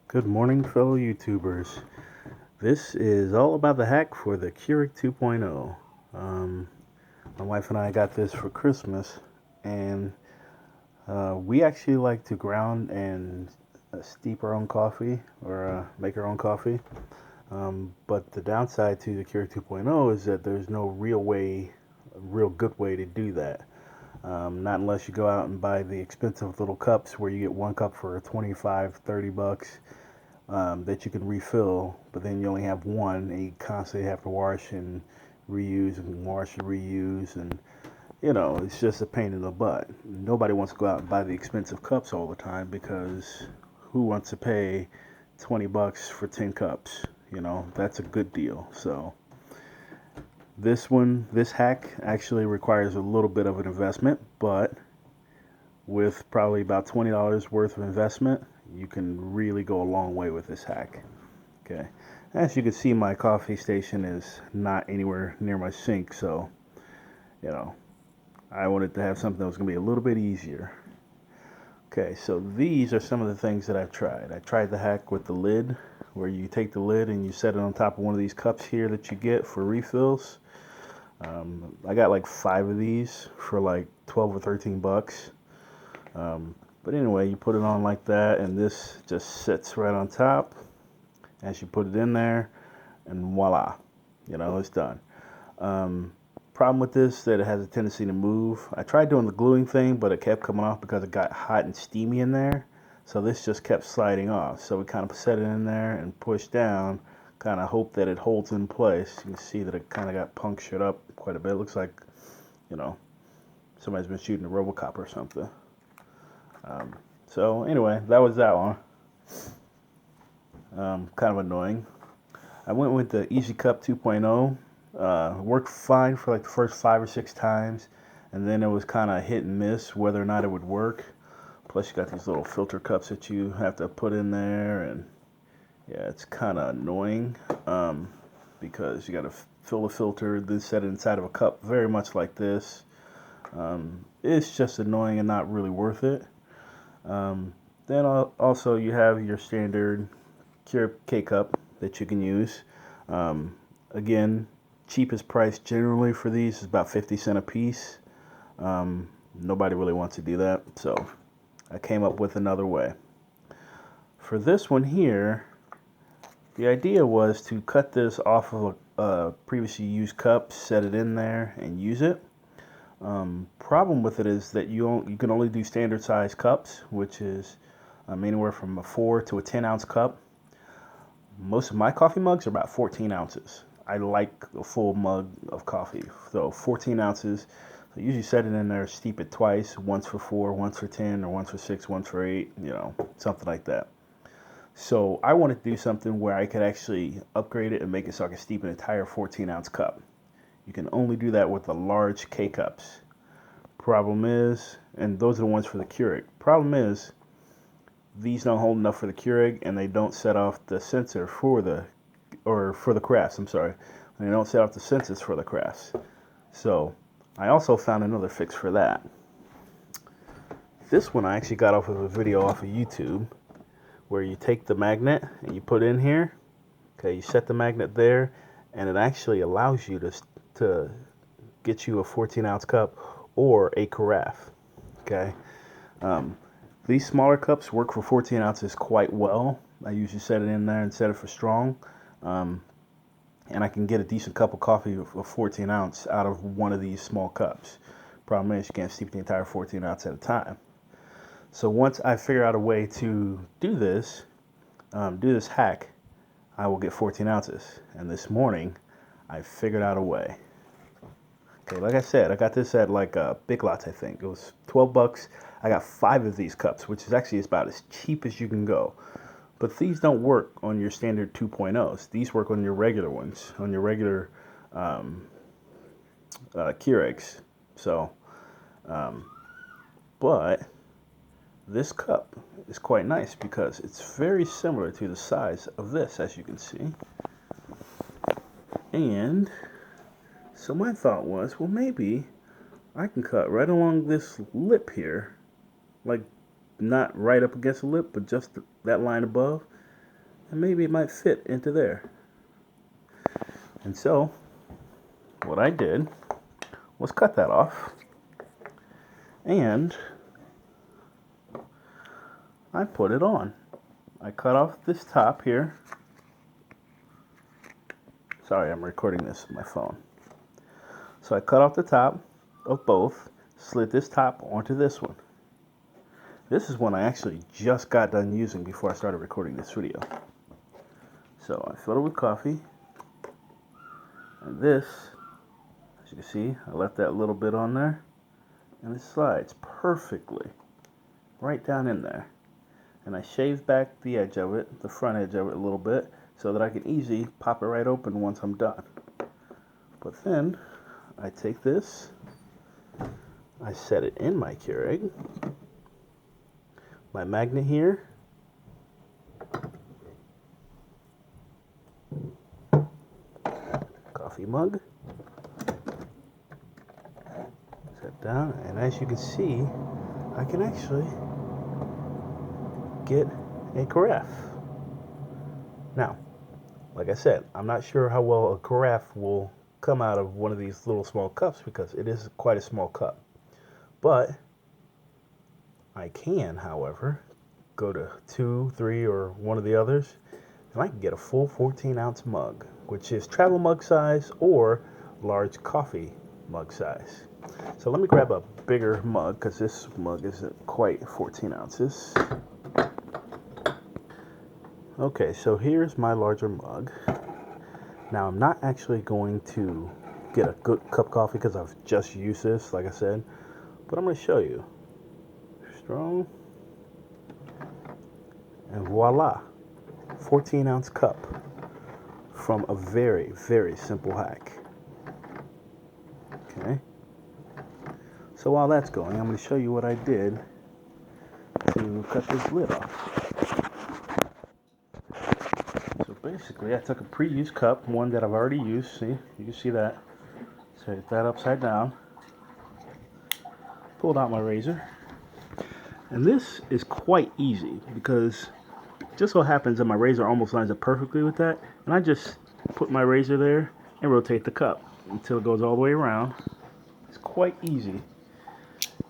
Good morning, fellow YouTubers. This is all about the hack for the Keurig 2.0. Um, my wife and I got this for Christmas, and we actually like to ground and steep our own coffee or make our own coffee. But the downside to the Keurig 2.0 is that there's no real good way to do that. Not unless you go out and buy the expensive little cups where you get one cup for 25, 30 bucks that you can refill, but then you only have one, and you constantly have to wash and reuse and wash and reuse, and it's just a pain in the butt. Nobody wants to go out and buy the expensive cups all the time because who wants to pay 20 bucks for 10 cups? That's a good deal. So this hack actually requires a little bit of an investment, but with probably about $20 worth of investment, you can really go a long way with this hack. Okay. As you can see, my coffee station is not anywhere near my sink, so, you know, I wanted to have something that was going to be a little bit easier. Okay, so these are some of the things that I've tried. I tried the hack with the lid, where you take the lid and you set it on top of one of these cups here that you get for refills. I got like 5 of these for like 12 or 13 bucks. But anyway, you put it on like that, and this just sits right on top as you put it in there, and voila, it's done. Um, Problem with this that it has a tendency to move. I tried doing the gluing thing, but it kept coming off because it got hot and steamy in there. So this just kept sliding off. So we kind of set it in there and push down, kind of hope that it holds in place. You can see that it kind of got punctured up quite a bit. It looks like, you know, somebody's been shooting a RoboCop or something. So anyway, that was that one. Kind of annoying. I went with the Easy Cup 2.0. Worked fine for like the first 5 or 6 times, and then it was kind of hit and miss whether or not it would work. Plus, you got these little filter cups that you have to put in there, and yeah, it's kind of annoying because you got to fill the filter, then set it inside of a cup, very much like this. It's just annoying and not really worth it. Then also you have your standard Keurig K cup that you can use. Again, cheapest price generally for these is about 50 cents a piece. Nobody really wants to do that, so I came up with another way. For this one here, the idea was to cut this off of a previously used cup, set it in there, and use it. Problem with it is that you can only do standard size cups, which is anywhere from a 4 to a 10 ounce cup. Most of my coffee mugs are about 14 ounces. I like a full mug of coffee, so 14 ounces. So I usually set it in there, steep it twice, once for 4, once for 10, or once for 6, once for 8, something like that. So I wanted to do something where I could actually upgrade it and make it so I could steep an entire 14 ounce cup. You can only do that with the large K cups. Problem is, and those are the ones for the Keurig. Problem is, these don't hold enough for the Keurig, and they don't set off the sensor for the crafts. I'm sorry, they don't set off the sensors for the crafts. So I also found another fix for that. This one I actually got off of a video off of YouTube, where you take the magnet and you put it in here. Okay, you set the magnet there, and it actually allows you to get you a 14 ounce cup or a carafe. Okay. These smaller cups work for 14 ounces quite well. I usually set it in there and set it for strong. And I can get a decent cup of coffee of 14 ounce out of one of these small cups. Problem is, you can't steep the entire 14 ounce at a time. So once I figure out a way to do this hack, I will get 14 ounces. And this morning, I figured out a way. Okay, like I said, I got this at like Big Lots, I think. It was 12 bucks. I got 5 of these cups, which is actually about as cheap as you can go. But these don't work on your standard 2.0s. These work on your regular ones, on your regular Keurigs. So, but this cup is quite nice because it's very similar to the size of this, as you can see. And so my thought was, well, maybe I can cut right along this lip here, like not right up against the lip, but just that line above, and maybe it might fit into there. And so what I did was cut that off, and I put it on. I cut off this top here. Sorry, I'm recording this with my phone. So I cut off the top of both, slid this top onto this one. This is one I actually just got done using before I started recording this video. So I filled it with coffee, and this, as you can see, I left that little bit on there, and it slides perfectly right down in there. And I shaved back the edge of it, the front edge of it a little bit, so that I can easily pop it right open once I'm done. But then I take this, I set it in my Keurig, my magnet here, coffee mug, set down, and as you can see, I can actually get a carafe. Now, like I said, I'm not sure how well a carafe will come out of one of these little small cups because it is quite a small cup. But I can, however, go to 2, 3, or one of the others, and I can get a full 14-ounce mug, which is travel mug size or large coffee mug size. So let me grab a bigger mug because this mug isn't quite 14 ounces. Okay, so here's my larger mug. Now I'm not actually going to get a good cup of coffee because I've just used this, like I said, but I'm going to show you. Strong. And voila, 14-ounce cup from a very, very simple hack. Okay. So while that's going, I'm going to show you what I did to cut this lid off. So basically, I took a pre-used cup, one that I've already used. See, you can see that. Set that upside down. Pulled out my razor. And this is quite easy because it just so happens that my razor almost lines up perfectly with that. And I just put my razor there and rotate the cup until it goes all the way around. It's quite easy.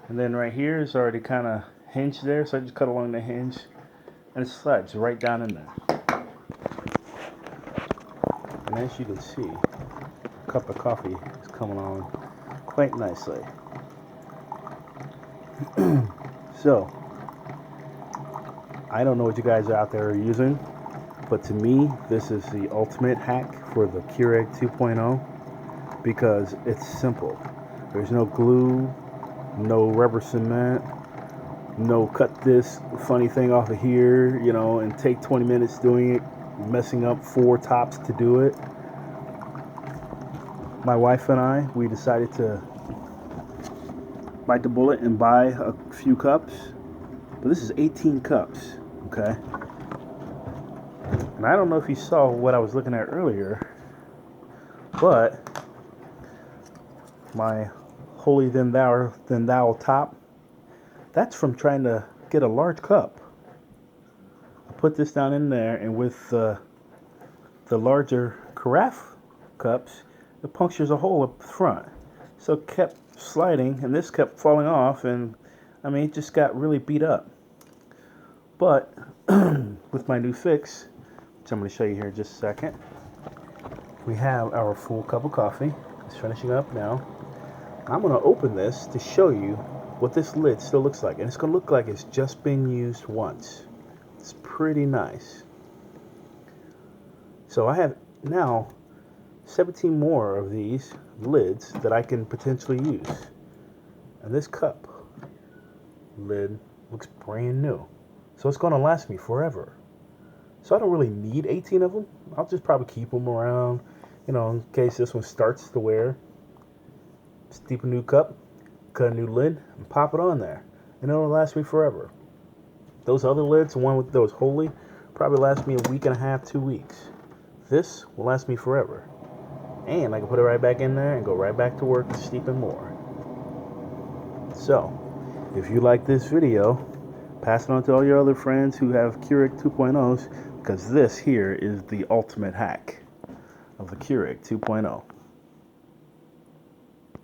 And then right here is already kind of hinged there, so I just cut along the hinge and it slides right down in there. And as you can see, a cup of coffee is coming on quite nicely. So, I don't know what you guys out there are using, but to me, this is the ultimate hack for the Keurig 2.0 because it's simple. There's no glue, no rubber cement, no cut this funny thing off of here, you know, and take 20 minutes doing it, messing up 4 tops to do it. My wife and I, we decided to bite the bullet and buy a few cups, but this is 18 cups, okay? And I don't know if you saw what I was looking at earlier, but my holy than thou top, that's from trying to get a large cup. I put this down in there, and with the larger carafe cups, it punctures a hole up front. So it kept sliding, and this kept falling off, and I mean, it just got really beat up. But with my new fix, which I'm going to show you here in just a second, we have our full cup of coffee. It's finishing up now. I'm going to open this to show you what this lid still looks like, and it's going to look like it's just been used once. It's pretty nice. So I have now 17 more of these lids that I can potentially use. And this cup lid looks brand new. So it's going to last me forever. So I don't really need 18 of them. I'll just probably keep them around, you know, in case this one starts to wear. Steep a new cup, cut a new lid, and pop it on there. And it'll last me forever. Those other lids, the one with those holy, probably last me a week and a half, 2 weeks. This will last me forever. And I can put it right back in there and go right back to work steeping more. So, if you like this video, Pass it on to all your other friends who have Keurig 2.0s because this here is the ultimate hack of the Keurig 2.0.